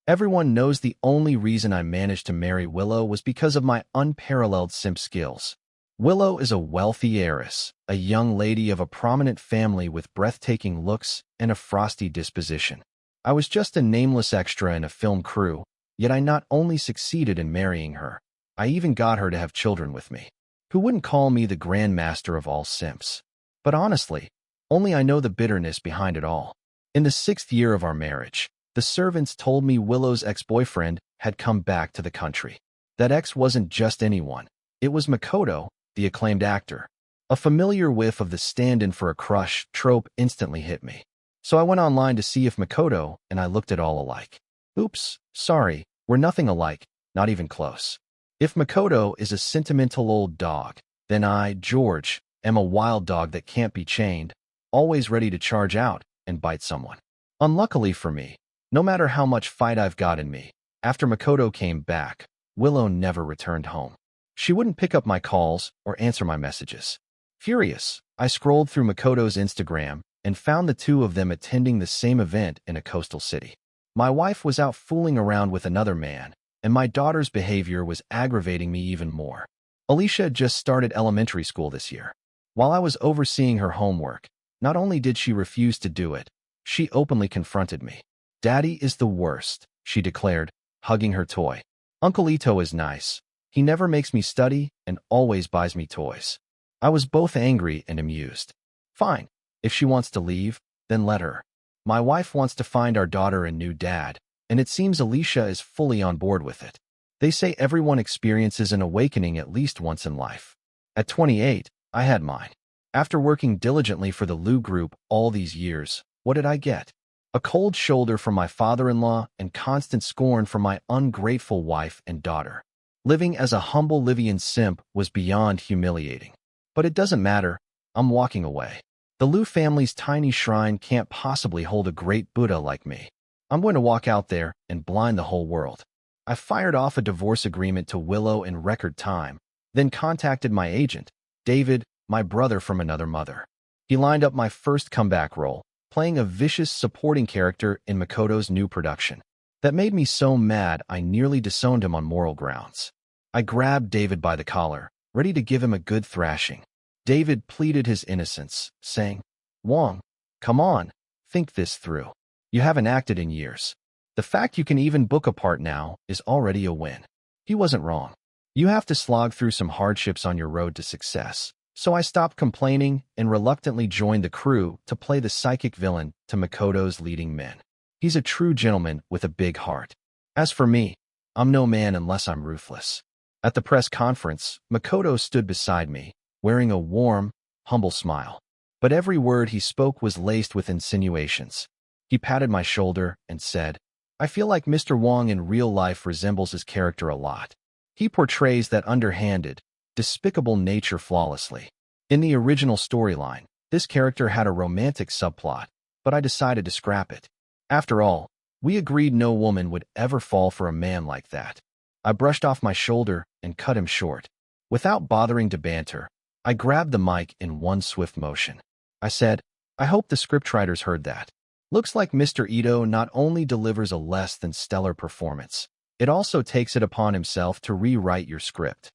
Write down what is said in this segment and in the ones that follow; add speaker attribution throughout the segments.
Speaker 1: Everyone knows the only reason I managed to marry Willow was because of my unparalleled simp skills. Willow is a wealthy heiress, a young lady of a prominent family with breathtaking looks and a frosty disposition. I was just a nameless extra in a film crew, yet I not only succeeded in marrying her, I even got her to have children with me. Who wouldn't call me the grandmaster of all simps? But honestly, only I know the bitterness behind it all. In the 6th year of our marriage, the servants told me Willow's ex-boyfriend had come back to the country. That ex wasn't just anyone. It was Makoto, the acclaimed actor. A familiar whiff of the stand-in for a crush trope instantly hit me. So I went online to see if Makoto and I looked at all alike. Oops, sorry, we're nothing alike, not even close. If Makoto is a sentimental old dog, then I, George, am a wild dog that can't be chained, always ready to charge out and bite someone. Unluckily for me, no matter how much fight I've got in me, after Makoto came back, Willow never returned home. She wouldn't pick up my calls or answer my messages. Furious, I scrolled through Makoto's Instagram and found the two of them attending the same event in a coastal city. My wife was out fooling around with another man, and my daughter's behavior was aggravating me even more. Alicia had just started elementary school this year. While I was overseeing her homework, not only did she refuse to do it, she openly confronted me. "Daddy is the worst," she declared, hugging her toy. "Uncle Ito is nice. He never makes me study and always buys me toys." I was both angry and amused. Fine, if she wants to leave, then let her. My wife wants to find our daughter a new dad, and it seems Alicia is fully on board with it. They say everyone experiences an awakening at least once in life. At 28, I had mine. After working diligently for the Lu Group all these years, what did I get? A cold shoulder from my father-in-law and constant scorn from my ungrateful wife and daughter. Living as a humble Livian simp was beyond humiliating. But it doesn't matter, I'm walking away. The Lu family's tiny shrine can't possibly hold a great Buddha like me. I'm going to walk out there and blind the whole world. I fired off a divorce agreement to Willow in record time, then contacted my agent, David, my brother from another mother. He lined up my first comeback role, playing a vicious supporting character in Makoto's new production. That made me so mad I nearly disowned him on moral grounds. I grabbed David by the collar, ready to give him a good thrashing. David pleaded his innocence, saying, "Wong, come on, think this through. You haven't acted in years. The fact you can even book a part now is already a win." He wasn't wrong. You have to slog through some hardships on your road to success. So I stopped complaining and reluctantly joined the crew to play the psychic villain to Makoto's leading men. He's a true gentleman with a big heart. As for me, I'm no man unless I'm ruthless. At the press conference, Makoto stood beside me, wearing a warm, humble smile. But every word he spoke was laced with insinuations. He patted my shoulder and said, "I feel like Mr. Wong in real life resembles his character a lot. He portrays that underhanded, despicable nature flawlessly. In the original storyline, this character had a romantic subplot, but I decided to scrap it. After all, we agreed no woman would ever fall for a man like that." I brushed off my shoulder and cut him short. Without bothering to banter, I grabbed the mic in one swift motion. I said, "I hope the scriptwriters heard that. Looks like Mr. Ito not only delivers a less than stellar performance, it also takes it upon himself to rewrite your script."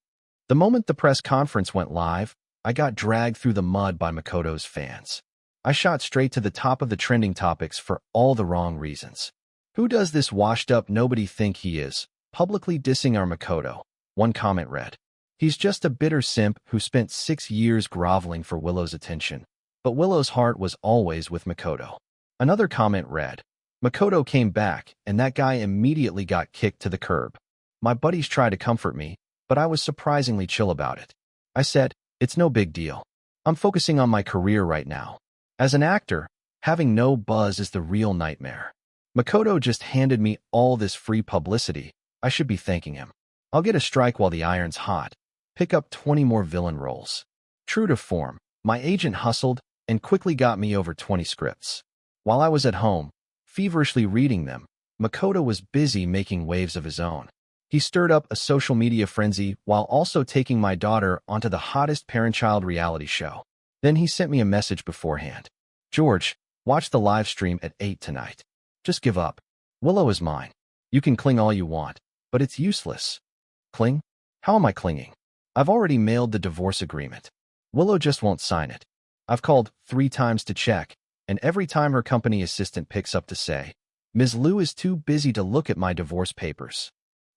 Speaker 1: The moment the press conference went live, I got dragged through the mud by Makoto's fans. I shot straight to the top of the trending topics for all the wrong reasons. "Who does this washed-up nobody think he is, publicly dissing our Makoto?" One comment read. "He's just a bitter simp who spent 6 years groveling for Willow's attention, but Willow's heart was always with Makoto." Another comment read, "Makoto came back, and that guy immediately got kicked to the curb." My buddies tried to comfort me, but I was surprisingly chill about it. I said, "It's no big deal. I'm focusing on my career right now. As an actor, having no buzz is the real nightmare. Makoto just handed me all this free publicity. I should be thanking him. I'll get a strike while the iron's hot. Pick up 20 more villain roles." True to form, my agent hustled and quickly got me over 20 scripts. While I was at home, feverishly reading them, Makoto was busy making waves of his own. He stirred up a social media frenzy while also taking my daughter onto the hottest parent-child reality show. Then he sent me a message beforehand. "George, watch the live stream at 8 tonight. Just give up. Willow is mine. You can cling all you want, but it's useless. Cling? How am I clinging? I've already mailed the divorce agreement. Willow just won't sign it. I've called 3 times to check, and every time her company assistant picks up to say, Ms. Liu is too busy to look at my divorce papers.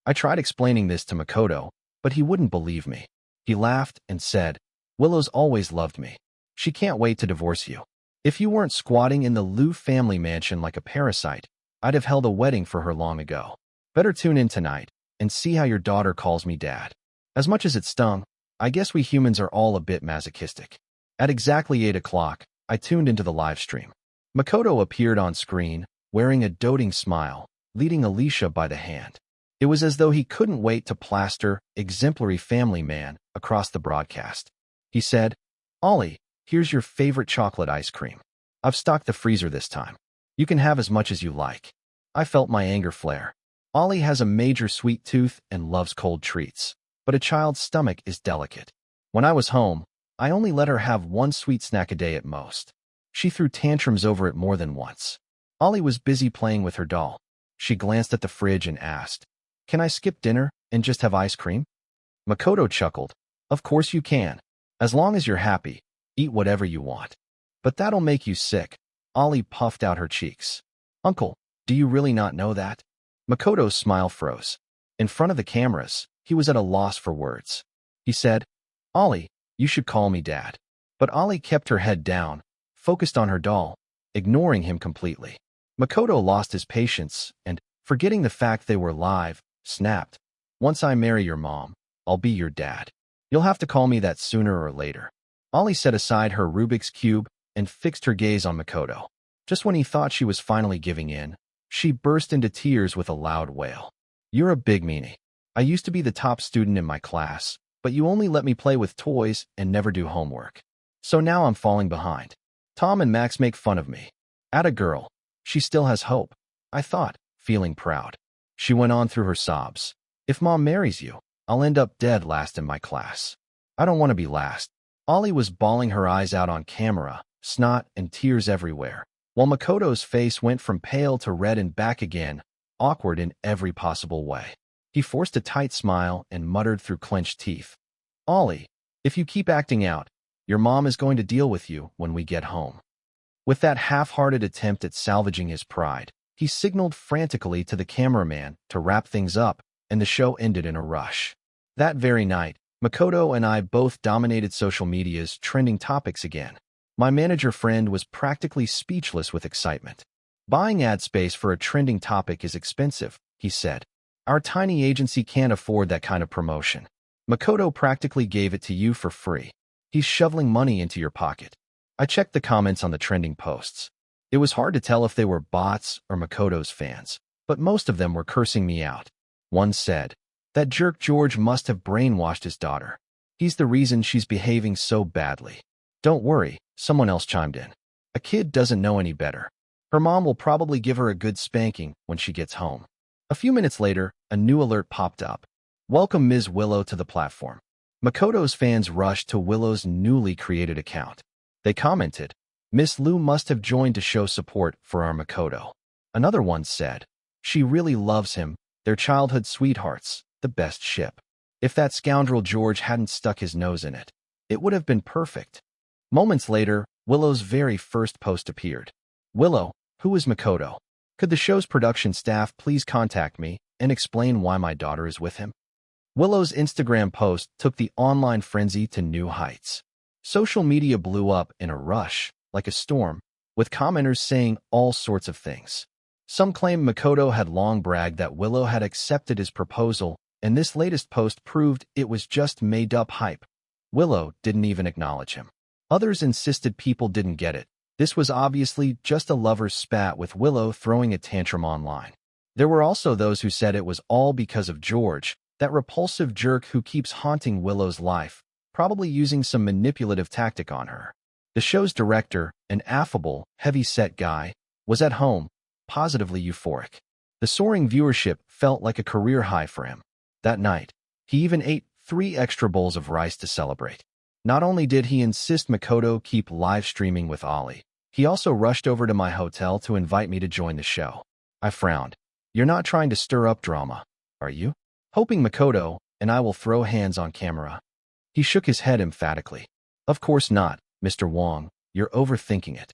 Speaker 1: I tried explaining this to Makoto, but he wouldn't believe me. He laughed and said, Willow's always loved me. She can't wait to divorce you. If you weren't squatting in the Liu family mansion like a parasite, I'd have held a wedding for her long ago. Better tune in tonight and see how your daughter calls me dad. As much as it stung, I guess we humans are all a bit masochistic. At exactly 8 o'clock, I tuned into the live stream. Makoto appeared on screen, wearing a doting smile, leading Alicia by the hand. It was as though he couldn't wait to plaster exemplary family man across the broadcast. He said, Ollie, here's your favorite chocolate ice cream. I've stocked the freezer this time. You can have as much as you like. I felt my anger flare. Ollie has a major sweet tooth and loves cold treats, but a child's stomach is delicate. When I was home, I only let her have 1 sweet snack a day at most. She threw tantrums over it more than once. Ollie was busy playing with her doll. She glanced at the fridge and asked, Can I skip dinner and just have ice cream? Makoto chuckled. Of course you can. As long as you're happy, eat whatever you want. But that'll make you sick. Ollie puffed out her cheeks. Uncle, do you really not know that? Makoto's smile froze. In front of the cameras, he was at a loss for words. He said, Ollie, you should call me dad. But Ollie kept her head down, focused on her doll, ignoring him completely. Makoto lost his patience and, forgetting the fact they were live, snapped. Once I marry your mom, I'll be your dad. You'll have to call me that sooner or later. Ollie set aside her Rubik's Cube and fixed her gaze on Makoto. Just when he thought she was finally giving in, she burst into tears with a loud wail. You're a big meanie. I used to be the top student in my class, but you only let me play with toys and never do homework. So now I'm falling behind. Tom and Max make fun of me. Atta girl. She still has hope, I thought, feeling proud. She went on through her sobs. If Mom marries you, I'll end up dead last in my class. I don't want to be last. Ollie was bawling her eyes out on camera, snot and tears everywhere, while Makoto's face went from pale to red and back again, awkward in every possible way. He forced a tight smile and muttered through clenched teeth. Ollie, if you keep acting out, your mom is going to deal with you when we get home. With that half-hearted attempt at salvaging his pride, he signaled frantically to the cameraman to wrap things up, and the show ended in a rush. That very night, Makoto and I both dominated social media's trending topics again. My manager friend was practically speechless with excitement. Buying ad space for a trending topic is expensive, he said. Our tiny agency can't afford that kind of promotion. Makoto practically gave it to you for free. He's shoveling money into your pocket. I checked the comments on the trending posts. It was hard to tell if they were bots or Makoto's fans, but most of them were cursing me out. One said, that jerk George must have brainwashed his daughter. He's the reason she's behaving so badly. Don't worry, someone else chimed in. A kid doesn't know any better. Her mom will probably give her a good spanking when she gets home. A few minutes later, a new alert popped up. Welcome Ms. Willow to the platform. Makoto's fans rushed to Willow's newly created account. They commented, Miss Liu must have joined to show support for our Makoto. Another one said, she really loves him, they're childhood sweethearts, the best ship. If that scoundrel George hadn't stuck his nose in it, it would have been perfect. Moments later, Willow's very first post appeared. Willow, who is Makoto? Could the show's production staff please contact me and explain why my daughter is with him? Willow's Instagram post took the online frenzy to new heights. Social media blew up in a rush, like a storm, with commenters saying all sorts of things. Some claimed Makoto had long bragged that Willow had accepted his proposal, and this latest post proved it was just made-up hype. Willow didn't even acknowledge him. Others insisted people didn't get it. This was obviously just a lover's spat with Willow throwing a tantrum online. There were also those who said it was all because of George, that repulsive jerk who keeps haunting Willow's life, probably using some manipulative tactic on her. The show's director, an affable, heavy-set guy, was at home, positively euphoric. The soaring viewership felt like a career high for him. That night, he even ate 3 extra bowls of rice to celebrate. Not only did he insist Makoto keep live streaming with Ollie, he also rushed over to my hotel to invite me to join the show. I frowned. You're not trying to stir up drama, are you? Hoping Makoto and I will throw hands on camera. He shook his head emphatically. Of course not, Mr. Wong, you're overthinking it.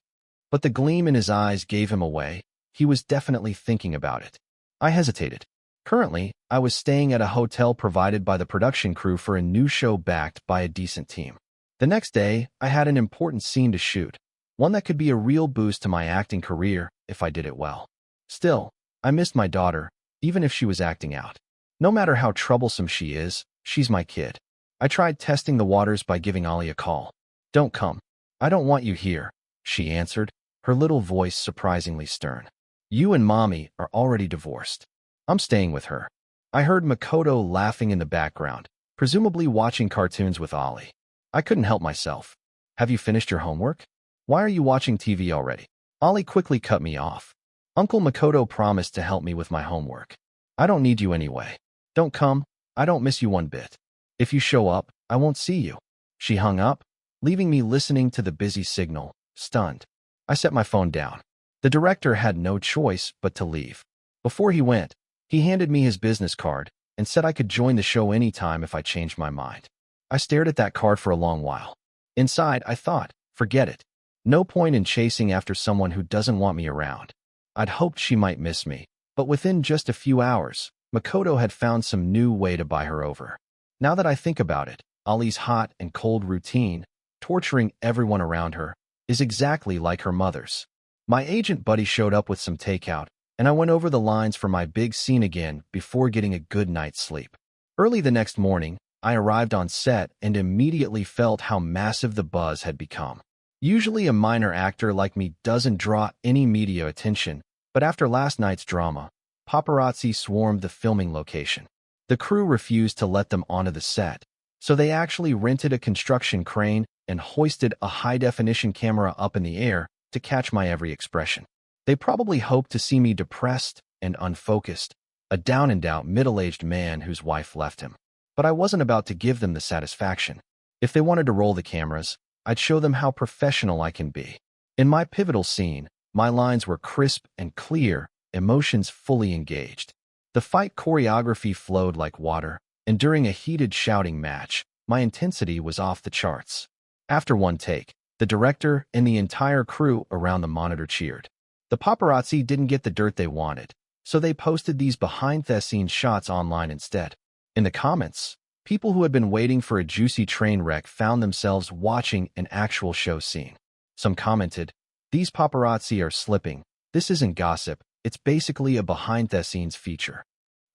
Speaker 1: But the gleam in his eyes gave him away. He was definitely thinking about it. I hesitated. Currently, I was staying at a hotel provided by the production crew for a new show backed by a decent team. The next day, I had an important scene to shoot, one that could be a real boost to my acting career if I did it well. Still, I missed my daughter, even if she was acting out. No matter how troublesome she is, she's my kid. I tried testing the waters by giving Ollie a call. Don't come. I don't want you here, she answered, her little voice surprisingly stern. You and Mommy are already divorced. I'm staying with her. I heard Makoto laughing in the background, presumably watching cartoons with Ollie. I couldn't help myself. Have you finished your homework? Why are you watching TV already? Ollie quickly cut me off. Uncle Makoto promised to help me with my homework. I don't need you anyway. Don't come. I don't miss you one bit. If you show up, I won't see you. She hung up, leaving me listening to the busy signal, stunned. I set my phone down. The director had no choice but to leave. Before he went, he handed me his business card and said I could join the show anytime if I changed my mind. I stared at that card for a long while. Inside, I thought, forget it. No point in chasing after someone who doesn't want me around. I'd hoped she might miss me, but within just a few hours, Makoto had found some new way to buy her over. Now that I think about it, Ollie's hot and cold routine, torturing everyone around her, is exactly like her mother's. My agent buddy showed up with some takeout, and I went over the lines for my big scene again before getting a good night's sleep. Early the next morning, I arrived on set and immediately felt how massive the buzz had become. Usually a minor actor like me doesn't draw any media attention, but after last night's drama, paparazzi swarmed the filming location. The crew refused to let them onto the set, so they actually rented a construction crane and hoisted a high-definition camera up in the air to catch my every expression. They probably hoped to see me depressed and unfocused, a down-and-out middle-aged man whose wife left him. But I wasn't about to give them the satisfaction. If they wanted to roll the cameras, I'd show them how professional I can be. In my pivotal scene, my lines were crisp and clear, emotions fully engaged. The fight choreography flowed like water, and during a heated shouting match, my intensity was off the charts. After one take, the director and the entire crew around the monitor cheered. The paparazzi didn't get the dirt they wanted, so they posted these behind-the-scenes shots online instead. In the comments, people who had been waiting for a juicy train wreck found themselves watching an actual show scene. Some commented, "These paparazzi are slipping. This isn't gossip, it's basically a behind-the-scenes feature."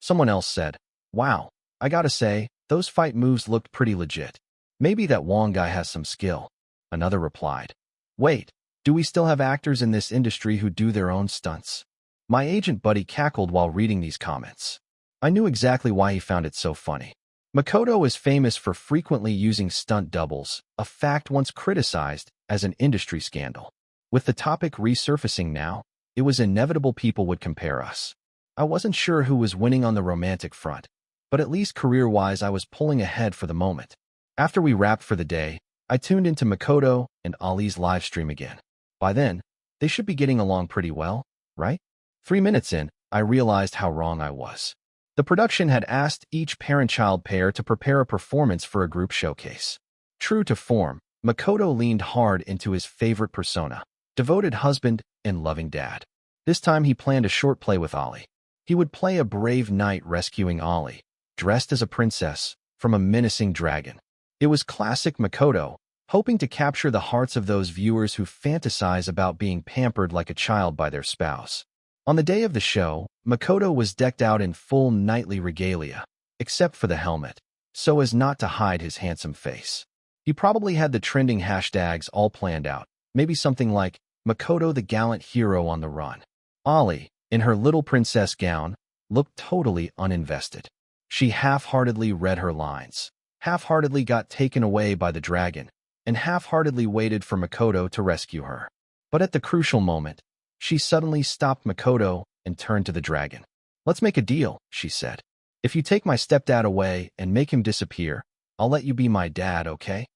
Speaker 1: Someone else said, "Wow, I gotta say, those fight moves looked pretty legit. Maybe that Wong guy has some skill." Another replied, "Wait, do we still have actors in this industry who do their own stunts?" My agent buddy cackled while reading these comments. I knew exactly why he found it so funny. Makoto is famous for frequently using stunt doubles, a fact once criticized as an industry scandal. With the topic resurfacing now, it was inevitable people would compare us. I wasn't sure who was winning on the romantic front, but at least career-wise I was pulling ahead for the moment. After we wrapped for the day, I tuned into Makoto and Ollie's live stream again. By then, they should be getting along pretty well, right? 3 minutes in, I realized how wrong I was. The production had asked each parent-child pair to prepare a performance for a group showcase. True to form, Makoto leaned hard into his favorite persona, devoted husband and loving dad. This time he planned a short play with Ollie. He would play a brave knight rescuing Ollie, dressed as a princess, from a menacing dragon. It was classic Makoto, hoping to capture the hearts of those viewers who fantasize about being pampered like a child by their spouse. On the day of the show, Makoto was decked out in full knightly regalia, except for the helmet, so as not to hide his handsome face. He probably had the trending hashtags all planned out, maybe something like, "Makoto the gallant hero on the run." Ollie, in her little princess gown, looked totally uninvested. She half-heartedly read her lines, half-heartedly got taken away by the dragon, and half-heartedly waited for Makoto to rescue her. But at the crucial moment, she suddenly stopped Makoto and turned to the dragon. "Let's make a deal," she said. "If you take my stepdad away and make him disappear, I'll let you be my dad, okay?"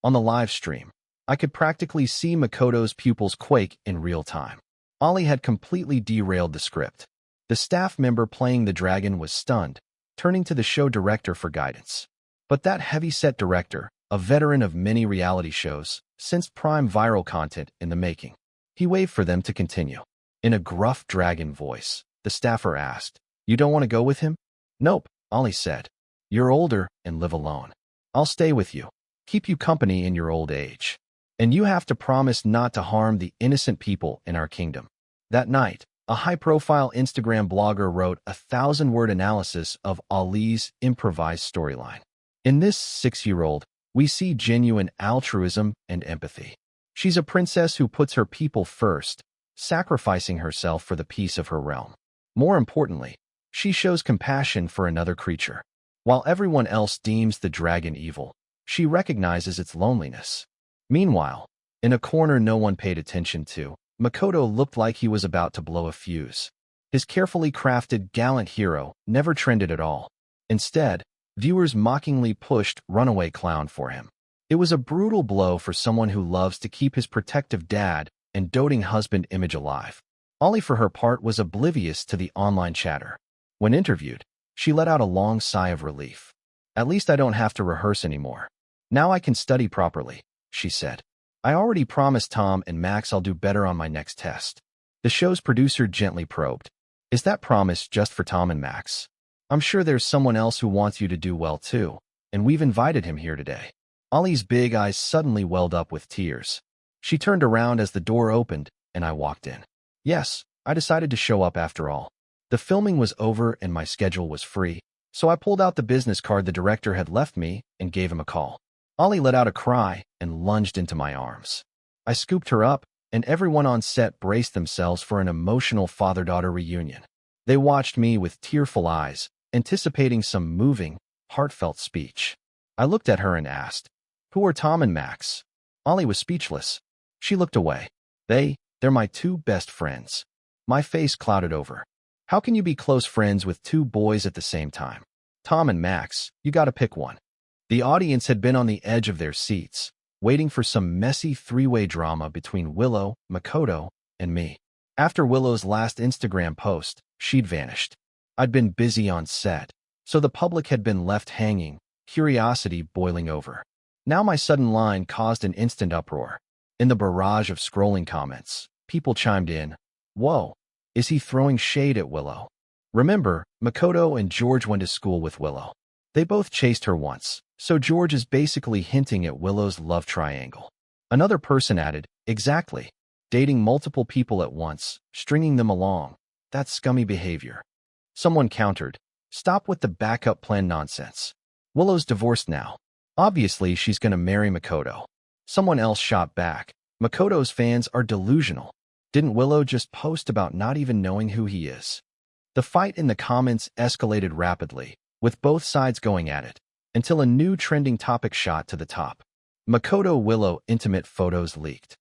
Speaker 1: On the live stream, I could practically see Makoto's pupils quake in real time. Ollie had completely derailed the script. The staff member playing the dragon was stunned, turning to the show director for guidance. But that heavy-set director, a veteran of many reality shows, sensed prime viral content in the making. He waved for them to continue. In a gruff dragon voice, the staffer asked, "You don't want to go with him?" "Nope," Ollie said. "You're older and live alone. I'll stay with you, keep you company in your old age. And you have to promise not to harm the innocent people in our kingdom." That night, a high-profile Instagram blogger wrote a 1,000-word analysis of Ollie's improvised storyline. In this 6-year-old, we see genuine altruism and empathy. She's a princess who puts her people first, sacrificing herself for the peace of her realm. More importantly, she shows compassion for another creature. While everyone else deems the dragon evil, she recognizes its loneliness. Meanwhile, in a corner no one paid attention to, Makoto looked like he was about to blow a fuse. His carefully crafted gallant hero never trended at all. Instead, viewers mockingly pushed Runaway Clown for him. It was a brutal blow for someone who loves to keep his protective dad and doting husband image alive. Ollie, for her part, was oblivious to the online chatter. When interviewed, she let out a long sigh of relief. "At least I don't have to rehearse anymore. Now I can study properly," she said. "I already promised Tom and Max I'll do better on my next test." The show's producer gently probed, "Is that promise just for Tom and Max? I'm sure there's someone else who wants you to do well too, and we've invited him here today." Ollie's big eyes suddenly welled up with tears. She turned around as the door opened, and I walked in. Yes, I decided to show up after all. The filming was over and my schedule was free, so I pulled out the business card the director had left me and gave him a call. Ollie let out a cry and lunged into my arms. I scooped her up, and everyone on set braced themselves for an emotional father-daughter reunion. They watched me with tearful eyes, anticipating some moving, heartfelt speech. I looked at her and asked, "Who are Tom and Max?" Ollie was speechless. She looked away. They're my two best friends." My face clouded over. "How can you be close friends with two boys at the same time? Tom and Max, you gotta pick one." The audience had been on the edge of their seats, waiting for some messy three-way drama between Willow, Makoto, and me. After Willow's last Instagram post, she'd vanished. I'd been busy on set, so the public had been left hanging, curiosity boiling over. Now my sudden line caused an instant uproar. In the barrage of scrolling comments, people chimed in, "Whoa, is he throwing shade at Willow?" Remember, Makoto and George went to school with Willow. They both chased her once, so George is basically hinting at Willow's love triangle. Another person added, "Exactly. Dating multiple people at once, stringing them along. That's scummy behavior." Someone countered, "Stop with the backup plan nonsense. Willow's divorced now. Obviously, she's gonna marry Makoto." Someone else shot back, "Makoto's fans are delusional. Didn't Willow just post about not even knowing who he is?" The fight in the comments escalated rapidly, with both sides going at it, until a new trending topic shot to the top. Makoto-Willow intimate photos leaked.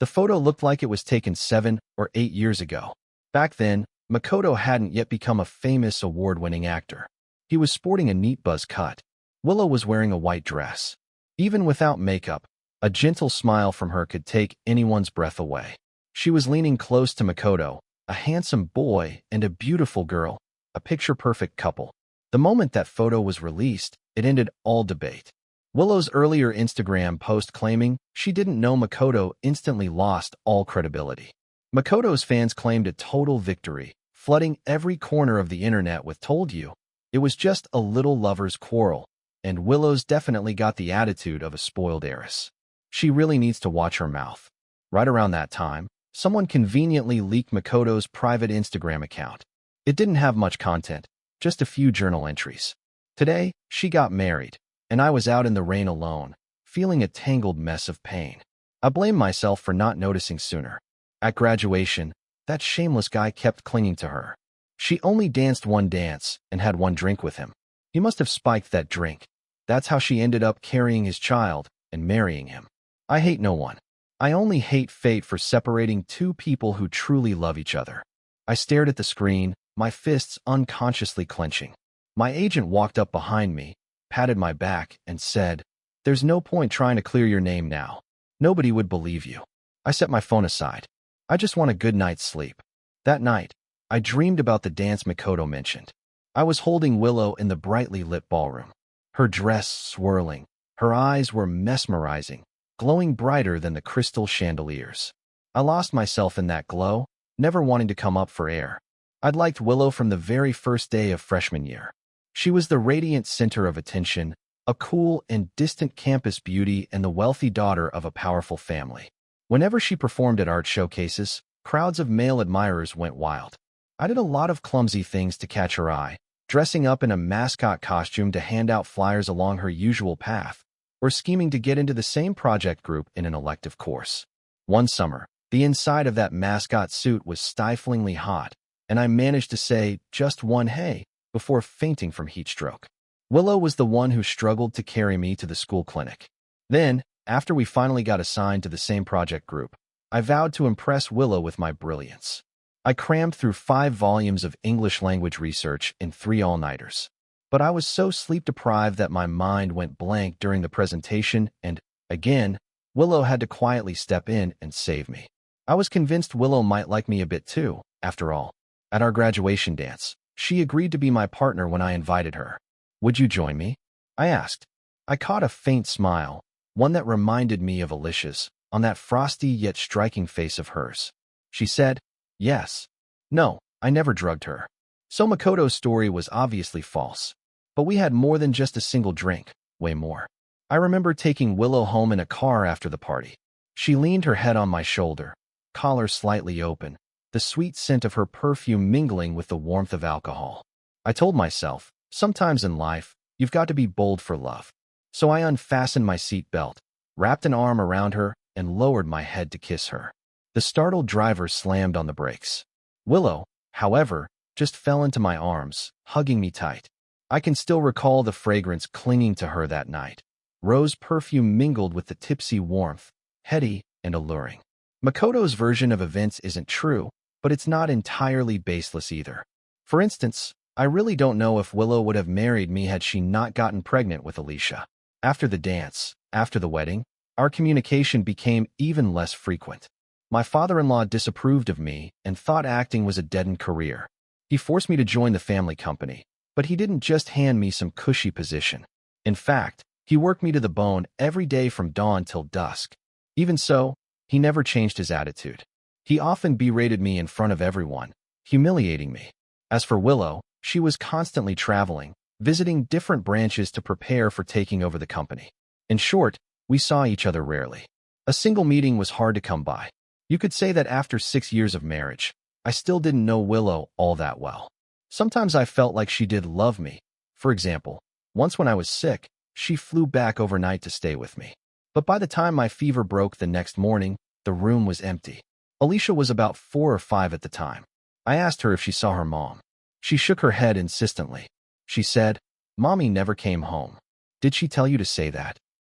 Speaker 1: The photo looked like it was taken 7 or 8 years ago. Back then, Makoto hadn't yet become a famous award-winning actor. He was sporting a neat buzz cut. Willow was wearing a white dress. Even without makeup, a gentle smile from her could take anyone's breath away. She was leaning close to Makoto, a handsome boy and a beautiful girl, a picture-perfect couple. The moment that photo was released, it ended all debate. Willow's earlier Instagram post claiming she didn't know Makoto instantly lost all credibility. Makoto's fans claimed a total victory, flooding every corner of the internet with "Told you." It was just a little lover's quarrel, and Willow's definitely got the attitude of a spoiled heiress. She really needs to watch her mouth. Right around that time, someone conveniently leaked Makoto's private Instagram account. It didn't have much content, just a few journal entries. "Today, she got married, and I was out in the rain alone, feeling a tangled mess of pain. I blame myself for not noticing sooner. At graduation, that shameless guy kept clinging to her. She only danced one dance and had one drink with him. He must have spiked that drink. That's how she ended up carrying his child and marrying him. I hate no one. I only hate fate for separating two people who truly love each other." I stared at the screen, my fists unconsciously clenching. My agent walked up behind me, patted my back, and said, "There's no point trying to clear your name now. Nobody would believe you." I set my phone aside. I just want a good night's sleep. That night, I dreamed about the dance Makoto mentioned. I was holding Willow in the brightly lit ballroom. Her dress swirling, her eyes were mesmerizing, glowing brighter than the crystal chandeliers. I lost myself in that glow, never wanting to come up for air. I'd liked Willow from the very first day of freshman year. She was the radiant center of attention, a cool and distant campus beauty and the wealthy daughter of a powerful family. Whenever she performed at art showcases, crowds of male admirers went wild. I did a lot of clumsy things to catch her eye, dressing up in a mascot costume to hand out flyers along her usual path, or scheming to get into the same project group in an elective course. One summer, the inside of that mascot suit was stiflingly hot, and I managed to say just one hey before fainting from heat stroke. Willow was the one who struggled to carry me to the school clinic. Then, after we finally got assigned to the same project group, I vowed to impress Willow with my brilliance. I crammed through 5 volumes of English language research in 3 all-nighters. But I was so sleep-deprived that my mind went blank during the presentation and, again, Willow had to quietly step in and save me. I was convinced Willow might like me a bit too, after all. At our graduation dance, she agreed to be my partner when I invited her. "Would you join me?" I asked. I caught a faint smile, one that reminded me of Alicia's, on that frosty yet striking face of hers. She said, "Yes." No, I never drugged her. So Makoto's story was obviously false. But we had more than just a single drink, way more. I remember taking Willow home in a car after the party. She leaned her head on my shoulder, collar slightly open, the sweet scent of her perfume mingling with the warmth of alcohol. I told myself, sometimes in life, you've got to be bold for love. So I unfastened my seat belt, wrapped an arm around her, and lowered my head to kiss her. The startled driver slammed on the brakes. Willow, however, just fell into my arms, hugging me tight. I can still recall the fragrance clinging to her that night. Rose perfume mingled with the tipsy warmth, heady and alluring. Makoto's version of events isn't true, but it's not entirely baseless either. For instance, I really don't know if Willow would have married me had she not gotten pregnant with Alicia. After the dance, after the wedding, our communication became even less frequent. My father-in-law disapproved of me and thought acting was a dead-end career. He forced me to join the family company, but he didn't just hand me some cushy position. In fact, he worked me to the bone every day from dawn till dusk. Even so, he never changed his attitude. He often berated me in front of everyone, humiliating me. As for Willow, she was constantly traveling, visiting different branches to prepare for taking over the company. In short, we saw each other rarely. A single meeting was hard to come by. You could say that after 6 years of marriage, I still didn't know Willow all that well. Sometimes I felt like she did love me. For example, once when I was sick, she flew back overnight to stay with me. But by the time my fever broke the next morning, the room was empty. Alicia was about 4 or 5 at the time. I asked her if she saw her mom. She shook her head insistently. She said, "Mommy never came home." "Did she tell you to say that?"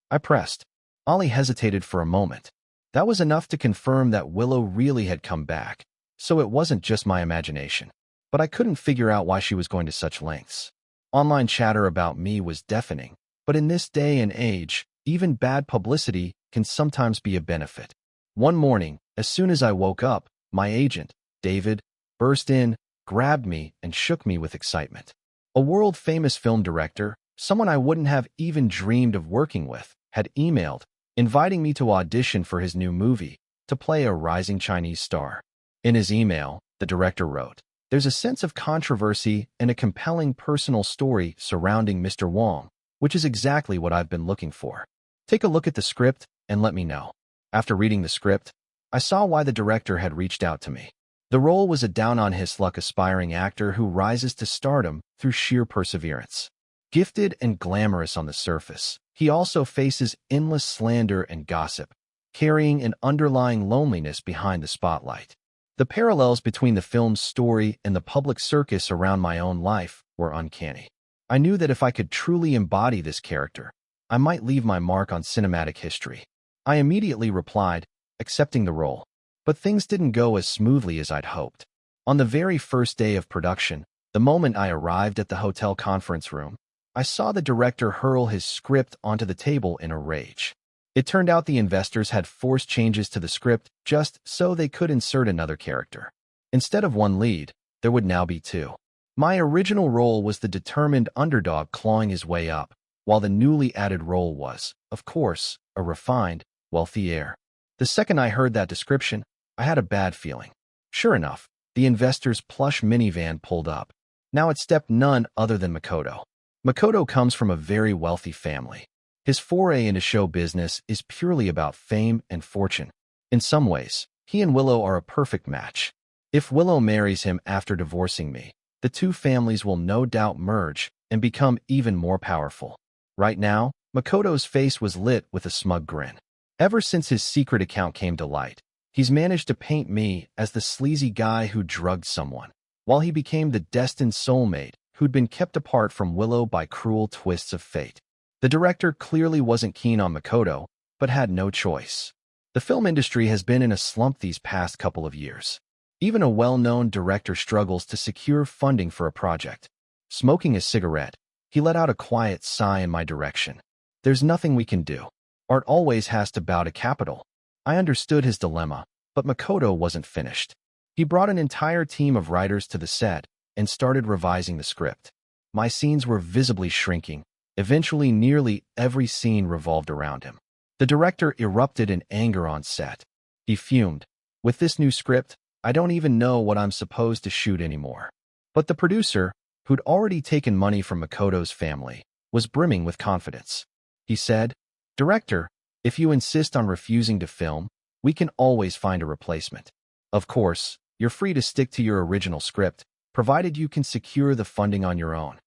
Speaker 1: I pressed. Ollie hesitated for a moment. That was enough to confirm that Willow really had come back, so it wasn't just my imagination. But I couldn't figure out why she was going to such lengths. Online chatter about me was deafening, but in this day and age, even bad publicity can sometimes be a benefit. One morning, as soon as I woke up, my agent, David, burst in, grabbed me, and shook me with excitement. A world-famous film director, someone I wouldn't have even dreamed of working with, had emailed, inviting me to audition for his new movie, to play a rising Chinese star. In his email, the director wrote, "There's a sense of controversy and a compelling personal story surrounding Mr. Wong, which is exactly what I've been looking for. Take a look at the script and let me know." After reading the script, I saw why the director had reached out to me. The role was a down-on-his-luck aspiring actor who rises to stardom through sheer perseverance. Gifted and glamorous on the surface, he also faces endless slander and gossip, carrying an underlying loneliness behind the spotlight. The parallels between the film's story and the public circus around my own life were uncanny. I knew that if I could truly embody this character, I might leave my mark on cinematic history. I immediately replied, accepting the role. But things didn't go as smoothly as I'd hoped. On the very first day of production, the moment I arrived at the hotel conference room, I saw the director hurl his script onto the table in a rage. It turned out the investors had forced changes to the script just so they could insert another character. Instead of one lead, there would now be two. My original role was the determined underdog clawing his way up, while the newly added role was, of course, a refined, wealthy heir. The second I heard that description, I had a bad feeling. Sure enough, the investor's plush minivan pulled up. Now it stepped none other than Makoto. Makoto comes from a very wealthy family. His foray into show business is purely about fame and fortune. In some ways, he and Willow are a perfect match. If Willow marries him after divorcing me, the two families will no doubt merge and become even more powerful. Right now, Makoto's face was lit with a smug grin. Ever since his secret account came to light, he's managed to paint me as the sleazy guy who drugged someone, while he became the destined soulmate who'd been kept apart from Willow by cruel twists of fate. The director clearly wasn't keen on Makoto, but had no choice. The film industry has been in a slump these past couple of years. Even a well-known director struggles to secure funding for a project. Smoking a cigarette, he let out a quiet sigh in my direction. There's nothing we can do. Art always has to bow to capital. I understood his dilemma, but Makoto wasn't finished. He brought an entire team of writers to the set and started revising the script. My scenes were visibly shrinking. Eventually, nearly every scene revolved around him. The director erupted in anger on set. He fumed. With this new script, I don't even know what I'm supposed to shoot anymore. But the producer, who'd already taken money from Makoto's family, was brimming with confidence. He said, "Director, if you insist on refusing to film, we can always find a replacement. Of course, you're free to stick to your original script, provided you can secure the funding on your own."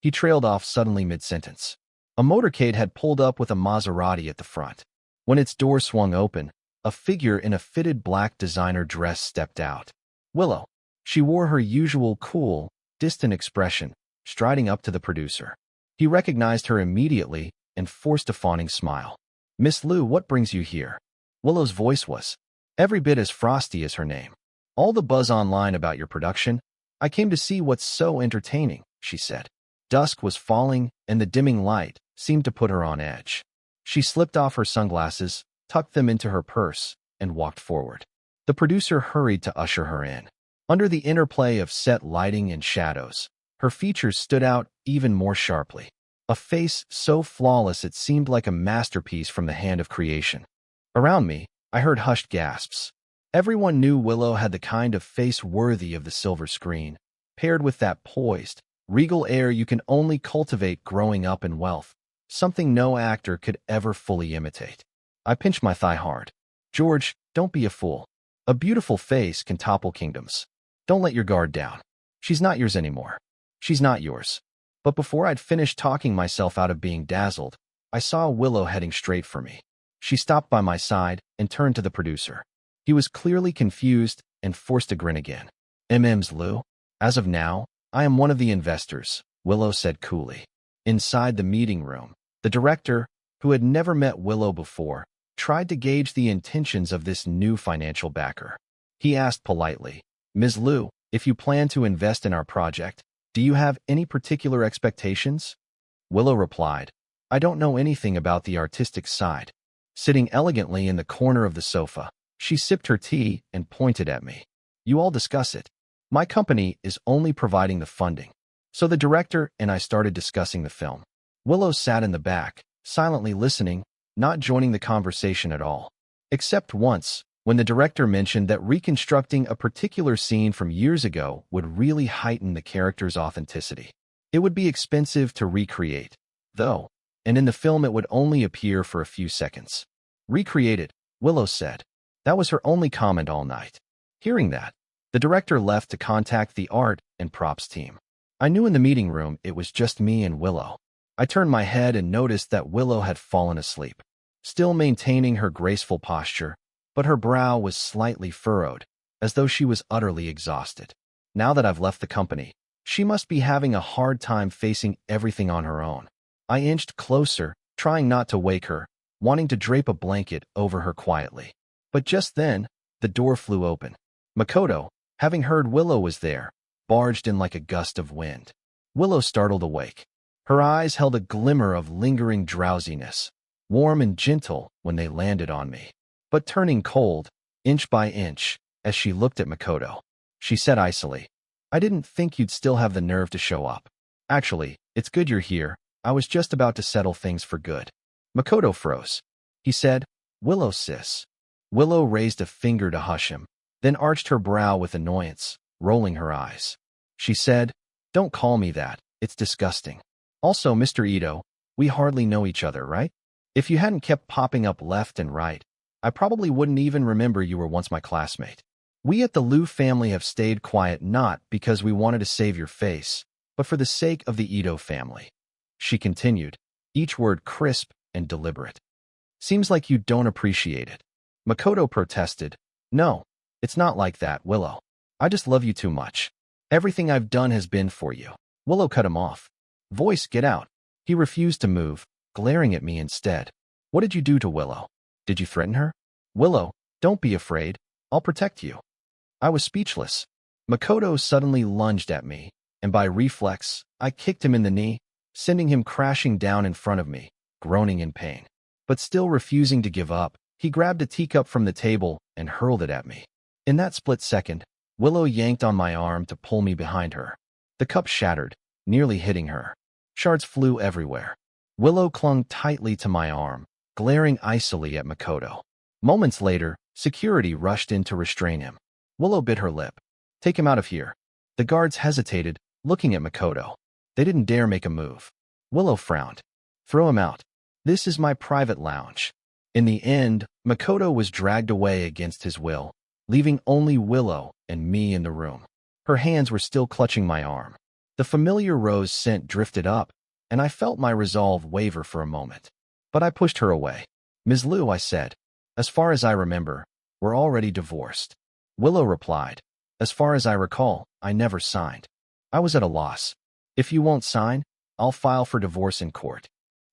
Speaker 1: He trailed off suddenly mid-sentence. A motorcade had pulled up with a Maserati at the front. When its door swung open, a figure in a fitted black designer dress stepped out. Willow. She wore her usual cool, distant expression, striding up to the producer. He recognized her immediately and forced a fawning smile. "Miss Liu, what brings you here?" Willow's voice was every bit as frosty as her name. "All the buzz online about your production. I came to see what's so entertaining," she said. Dusk was falling, and the dimming light seemed to put her on edge. She slipped off her sunglasses, tucked them into her purse, and walked forward. The producer hurried to usher her in. Under the interplay of set lighting and shadows, her features stood out even more sharply. A face so flawless it seemed like a masterpiece from the hand of creation. Around me, I heard hushed gasps. Everyone knew Willow had the kind of face worthy of the silver screen, paired with that poised, regal air you can only cultivate growing up in wealth, something no actor could ever fully imitate. I pinched my thigh hard. "George, don't be a fool. A beautiful face can topple kingdoms. Don't let your guard down. She's not yours anymore. She's not yours." But before I'd finished talking myself out of being dazzled, I saw Willow heading straight for me. She stopped by my side and turned to the producer. He was clearly confused and forced to grin again. "MM's Liu. As of now, I am one of the investors," Willow said coolly. Inside the meeting room, the director, who had never met Willow before, tried to gauge the intentions of this new financial backer. He asked politely, "Ms. Liu, if you plan to invest in our project, do you have any particular expectations?" Willow replied, "I don't know anything about the artistic side." Sitting elegantly in the corner of the sofa, she sipped her tea and pointed at me. "You all discuss it. My company is only providing the funding." So the director and I started discussing the film. Willow sat in the back, silently listening, not joining the conversation at all. Except once, when the director mentioned that reconstructing a particular scene from years ago would really heighten the character's authenticity. It would be expensive to recreate, though, and in the film it would only appear for a few seconds. "Recreate it," Willow said. That was her only comment all night. Hearing that, the director left to contact the art and props team. I knew in the meeting room it was just me and Willow. I turned my head and noticed that Willow had fallen asleep, still maintaining her graceful posture, but her brow was slightly furrowed, as though she was utterly exhausted. Now that I've left the company, she must be having a hard time facing everything on her own. I inched closer, trying not to wake her, wanting to drape a blanket over her quietly. But just then, the door flew open. Makoto, having heard Willow was there, barged in like a gust of wind. Willow startled awake. Her eyes held a glimmer of lingering drowsiness, warm and gentle when they landed on me, but turning cold, inch by inch, as she looked at Makoto. She said icily, I didn't think you'd still have the nerve to show up. Actually, it's good you're here. I was just about to settle things for good. Makoto froze. He said, Willow, sis. Willow raised a finger to hush him, then arched her brow with annoyance, rolling her eyes. She said, Don't call me that. It's disgusting. Also, Mr. Ito, we hardly know each other, right? If you hadn't kept popping up left and right, I probably wouldn't even remember you were once my classmate. We at the Liu family have stayed quiet not because we wanted to save your face, but for the sake of the Ito family. She continued, each word crisp and deliberate. Seems like you don't appreciate it. Makoto protested. No, it's not like that, Willow. I just love you too much. Everything I've done has been for you. Willow cut him off. Voice, get out. He refused to move, glaring at me instead. What did you do to Willow? Did you threaten her? Willow, don't be afraid. I'll protect you. I was speechless. Makoto suddenly lunged at me, and by reflex, I kicked him in the knee, sending him crashing down in front of me, groaning in pain. But still refusing to give up, he grabbed a teacup from the table and hurled it at me. In that split second, Willow yanked on my arm to pull me behind her. The cup shattered, nearly hitting her. Shards flew everywhere. Willow clung tightly to my arm, glaring icily at Makoto. Moments later, security rushed in to restrain him. Willow bit her lip. Take him out of here. The guards hesitated, looking at Makoto. They didn't dare make a move. Willow frowned. Throw him out. This is my private lounge. In the end, Makoto was dragged away against his will, leaving only Willow and me in the room. Her hands were still clutching my arm. The familiar rose scent drifted up, and I felt my resolve waver for a moment. But I pushed her away. Ms. Liu, I said, as far as I remember, we're already divorced. Willow replied, as far as I recall, I never signed. I was at a loss. If you won't sign, I'll file for divorce in court.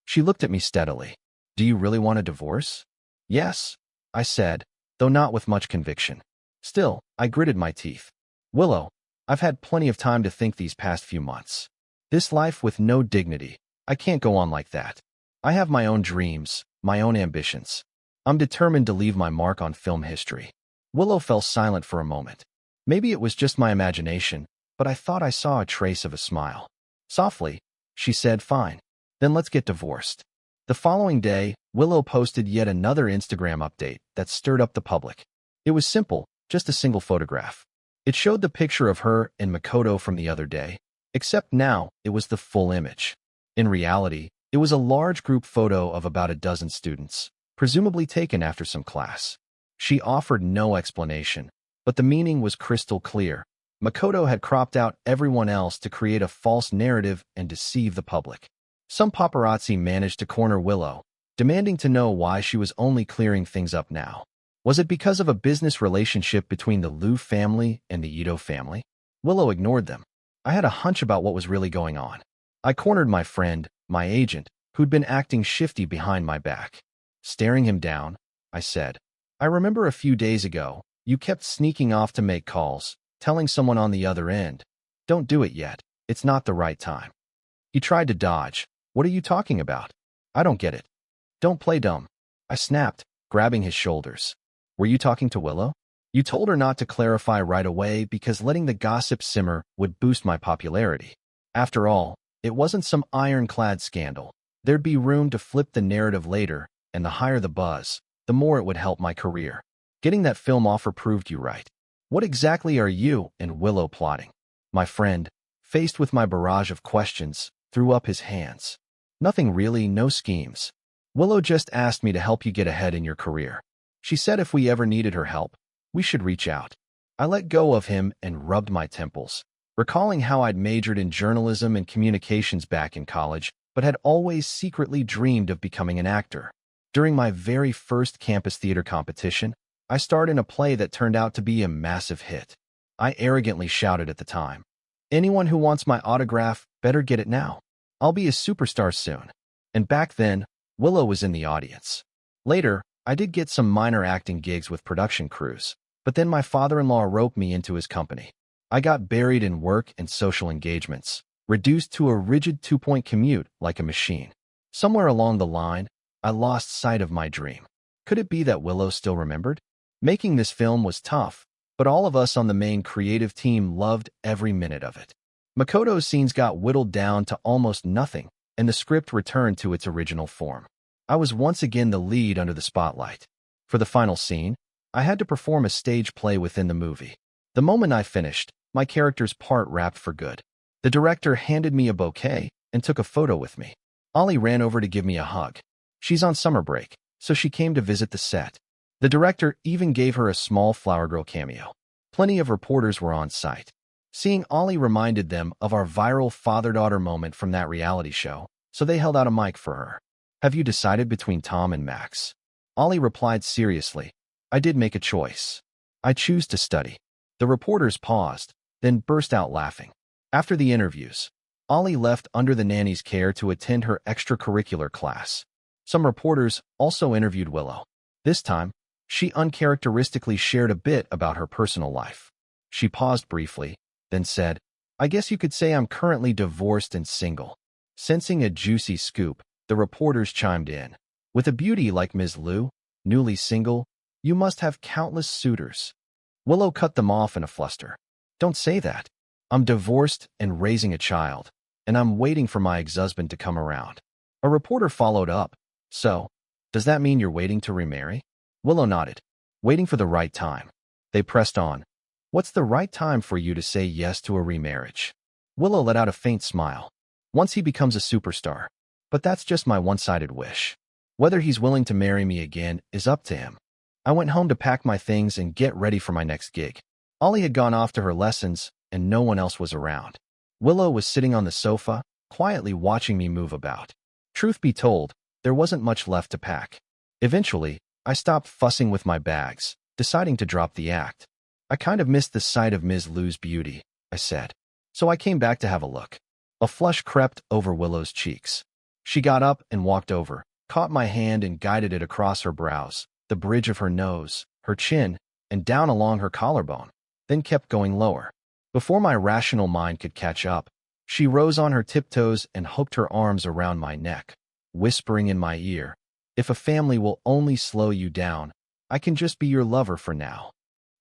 Speaker 1: She looked at me steadily. Do you really want a divorce? Yes, I said, though not with much conviction. Still, I gritted my teeth. Willow, I've had plenty of time to think these past few months. This life with no dignity, I can't go on like that. I have my own dreams, my own ambitions. I'm determined to leave my mark on film history. Willow fell silent for a moment. Maybe it was just my imagination, but I thought I saw a trace of a smile. Softly, she said, fine, then let's get divorced. The following day, Willow posted yet another Instagram update that stirred up the public. It was simple, just a single photograph. It showed the picture of her and Makoto from the other day, except now it was the full image. In reality, it was a large group photo of about a dozen students, presumably taken after some class. She offered no explanation, but the meaning was crystal clear. Makoto had cropped out everyone else to create a false narrative and deceive the public. Some paparazzi managed to corner Willow, demanding to know why she was only clearing things up now. Was it because of a business relationship between the Liu family and the Ito family? Willow ignored them. I had a hunch about what was really going on. I cornered my friend, my agent, who'd been acting shifty behind my back. Staring him down, I said, I remember a few days ago, you kept sneaking off to make calls, telling someone on the other end, don't do it yet, it's not the right time. He tried to dodge. What are you talking about? I don't get it. Don't play dumb. I snapped, grabbing his shoulders. Were you talking to Willow? You told her not to clarify right away because letting the gossip simmer would boost my popularity. After all, it wasn't some ironclad scandal. There'd be room to flip the narrative later, and the higher the buzz, the more it would help my career. Getting that film offer proved you right. What exactly are you and Willow plotting? My friend, faced with my barrage of questions, threw up his hands. Nothing really, no schemes. Willow just asked me to help you get ahead in your career. She said if we ever needed her help, we should reach out. I let go of him and rubbed my temples, recalling how I'd majored in journalism and communications back in college, but had always secretly dreamed of becoming an actor. During my very first campus theater competition, I starred in a play that turned out to be a massive hit. I arrogantly shouted at the time, anyone who wants my autograph better get it now. I'll be a superstar soon. And back then, Willow was in the audience. Later, I did get some minor acting gigs with production crews, but then my father-in-law roped me into his company. I got buried in work and social engagements, reduced to a rigid 2-point commute like a machine. Somewhere along the line, I lost sight of my dream. Could it be that Willow still remembered? Making this film was tough, but all of us on the main creative team loved every minute of it. Makoto's scenes got whittled down to almost nothing, and the script returned to its original form. I was once again the lead under the spotlight. For the final scene, I had to perform a stage play within the movie. The moment I finished, my character's part wrapped for good. The director handed me a bouquet and took a photo with me. Ollie ran over to give me a hug. She's on summer break, so she came to visit the set. The director even gave her a small Flower Girl cameo. Plenty of reporters were on site. Seeing Ollie reminded them of our viral father-daughter moment from that reality show, so they held out a mic for her. "Have you decided between Tom and Max?" Ollie replied seriously. "I did make a choice. I choose to study." The reporters paused, then burst out laughing. After the interviews, Ollie left under the nanny's care to attend her extracurricular class. Some reporters also interviewed Willow. This time, she uncharacteristically shared a bit about her personal life. She paused briefly, then said, "I guess you could say I'm currently divorced and single." Sensing a juicy scoop, the reporters chimed in. "With a beauty like Ms. Liu, newly single, you must have countless suitors." Willow cut them off in a fluster. "Don't say that. I'm divorced and raising a child, and I'm waiting for my ex-husband to come around." A reporter followed up. "So, does that mean you're waiting to remarry?" Willow nodded. "Waiting for the right time." They pressed on. "What's the right time for you to say yes to a remarriage?" Willow let out a faint smile. "Once he becomes a superstar. But that's just my one-sided wish. Whether he's willing to marry me again is up to him." I went home to pack my things and get ready for my next gig. Ollie had gone off to her lessons, and no one else was around. Willow was sitting on the sofa, quietly watching me move about. Truth be told, there wasn't much left to pack. Eventually, I stopped fussing with my bags, deciding to drop the act. "I kind of missed the sight of Ms. Liu's beauty," I said. So I came back to have a look. A flush crept over Willow's cheeks. She got up and walked over, caught my hand and guided it across her brows, the bridge of her nose, her chin, and down along her collarbone, then kept going lower. Before my rational mind could catch up, she rose on her tiptoes and hooked her arms around my neck, whispering in my ear, "If a family will only slow you down, I can just be your lover for now."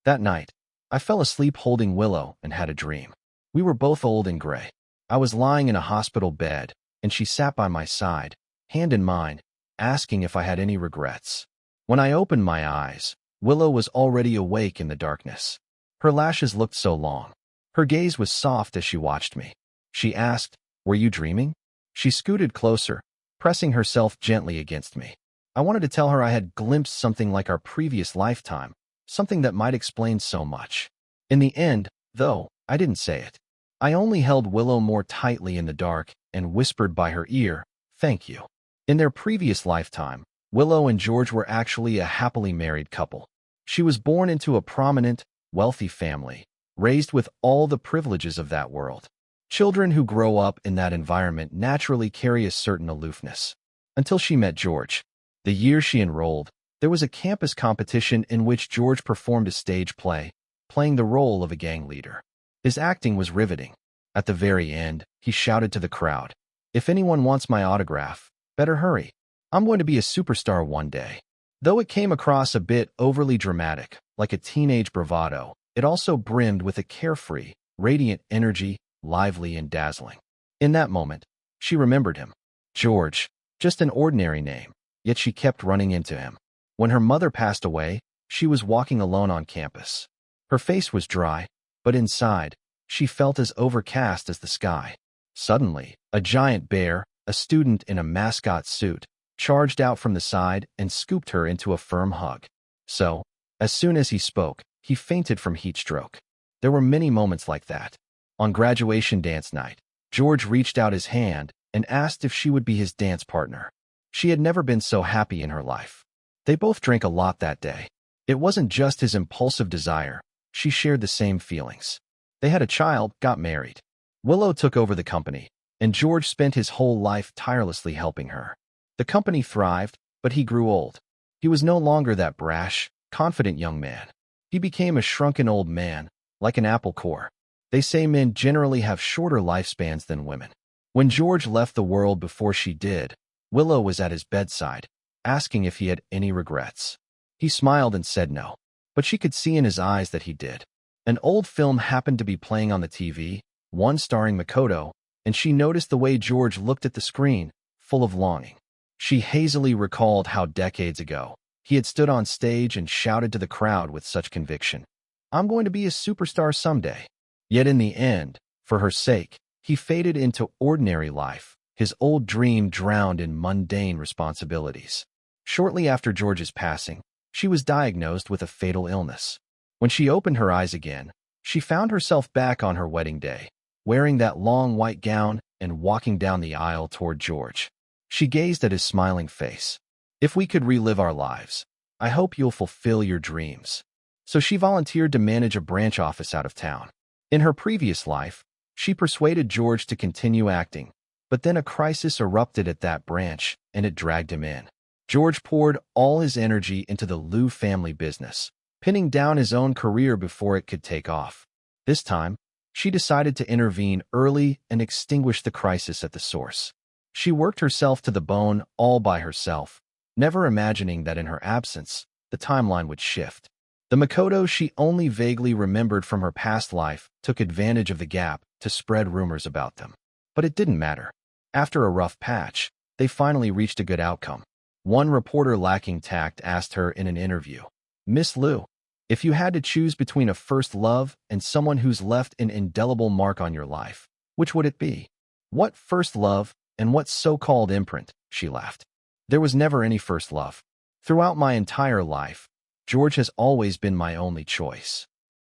Speaker 1: That night, I fell asleep holding Willow and had a dream. We were both old and gray. I was lying in a hospital bed, and she sat by my side, hand in mine, asking if I had any regrets. When I opened my eyes, Willow was already awake in the darkness. Her lashes looked so long. Her gaze was soft as she watched me. She asked, "Were you dreaming?" She scooted closer, pressing herself gently against me. I wanted to tell her I had glimpsed something like our previous lifetime, something that might explain so much. In the end, though, I didn't say it. I only held Willow more tightly in the dark and whispered by her ear, "Thank you." In their previous lifetime, Willow and George were actually a happily married couple. She was born into a prominent, wealthy family, raised with all the privileges of that world. Children who grow up in that environment naturally carry a certain aloofness. Until she met George. The year she enrolled, there was a campus competition in which George performed a stage play, playing the role of a gang leader. His acting was riveting. At the very end, he shouted to the crowd, "If anyone wants my autograph, better hurry. I'm going to be a superstar one day." Though it came across a bit overly dramatic, like a teenage bravado, it also brimmed with a carefree, radiant energy, lively and dazzling. In that moment, she remembered him. George, just an ordinary name, yet she kept running into him. When her mother passed away, she was walking alone on campus. Her face was dry, but inside, she felt as overcast as the sky. Suddenly, a giant bear, a student in a mascot suit, charged out from the side and scooped her into a firm hug. So, as soon as he spoke, he fainted from heat stroke. There were many moments like that. On graduation dance night, George reached out his hand and asked if she would be his dance partner. She had never been so happy in her life. They both drank a lot that day. It wasn't just his impulsive desire. She shared the same feelings. They had a child, got married. Willow took over the company, and George spent his whole life tirelessly helping her. The company thrived, but he grew old. He was no longer that brash, confident young man. He became a shrunken old man, like an apple core. They say men generally have shorter lifespans than women. When George left the world before she did, Willow was at his bedside, asking if he had any regrets. He smiled and said no. but she could see in his eyes that he did. An old film happened to be playing on the TV, one starring Makoto, and she noticed the way George looked at the screen, full of longing. She hazily recalled how decades ago, he had stood on stage and shouted to the crowd with such conviction, "I'm going to be a superstar someday." Yet in the end, for her sake, he faded into ordinary life, his old dream drowned in mundane responsibilities. Shortly after George's passing, she was diagnosed with a fatal illness. When she opened her eyes again, she found herself back on her wedding day, wearing that long white gown and walking down the aisle toward George. She gazed at his smiling face. "If we could relive our lives, I hope you'll fulfill your dreams." So she volunteered to manage a branch office out of town. In her previous life, she persuaded George to continue acting, but then a crisis erupted at that branch, and it dragged him in. George poured all his energy into the Liu family business, pinning down his own career before it could take off. This time, she decided to intervene early and extinguish the crisis at the source. She worked herself to the bone all by herself, never imagining that in her absence, the timeline would shift. The Makoto she only vaguely remembered from her past life took advantage of the gap to spread rumors about them. But it didn't matter. After a rough patch, they finally reached a good outcome. One reporter lacking tact asked her in an interview, "Miss Liu, if you had to choose between a first love and someone who's left an indelible mark on your life, which would it be?" "What first love and what so-called imprint?" she laughed. "There was never any first love. Throughout my entire life, George has always been my only choice."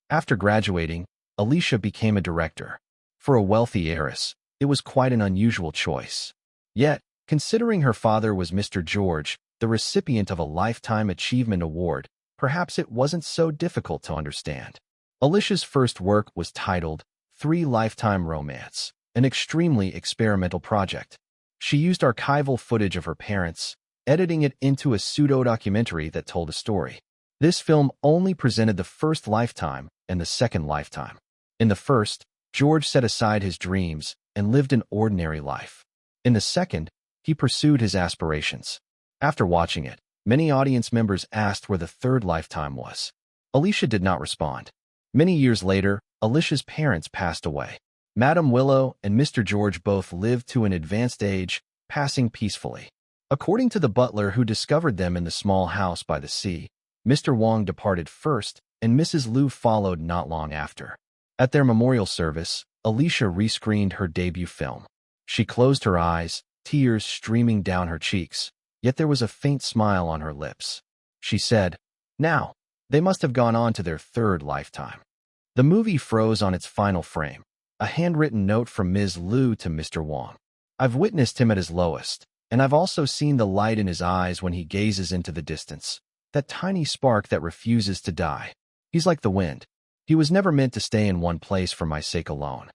Speaker 1: After graduating, Alicia became a director. For a wealthy heiress, it was quite an unusual choice. Yet, considering her father was Mr. George, the recipient of a Lifetime Achievement Award, perhaps it wasn't so difficult to understand. Alicia's first work was titled Three Lifetime Romance, an extremely experimental project. She used archival footage of her parents, editing it into a pseudo-documentary that told a story. This film only presented the first lifetime and the second lifetime. In the first, George set aside his dreams and lived an ordinary life. In the second, he pursued his aspirations. After watching it, many audience members asked where the third lifetime was. Alicia did not respond. Many years later, Alicia's parents passed away. Madame Willow and Mr. George both lived to an advanced age, passing peacefully. According to the butler who discovered them in the small house by the sea, Mr. Wong departed first, and Mrs. Liu followed not long after. At their memorial service, Alicia rescreened her debut film. She closed her eyes, tears streaming down her cheeks, yet there was a faint smile on her lips. She said, "Now, they must have gone on to their third lifetime." The movie froze on its final frame, a handwritten note from Ms. Liu to Mr. Wong. "I've witnessed him at his lowest, and I've also seen the light in his eyes when he gazes into the distance. That tiny spark that refuses to die. He's like the wind. He was never meant to stay in one place for my sake alone.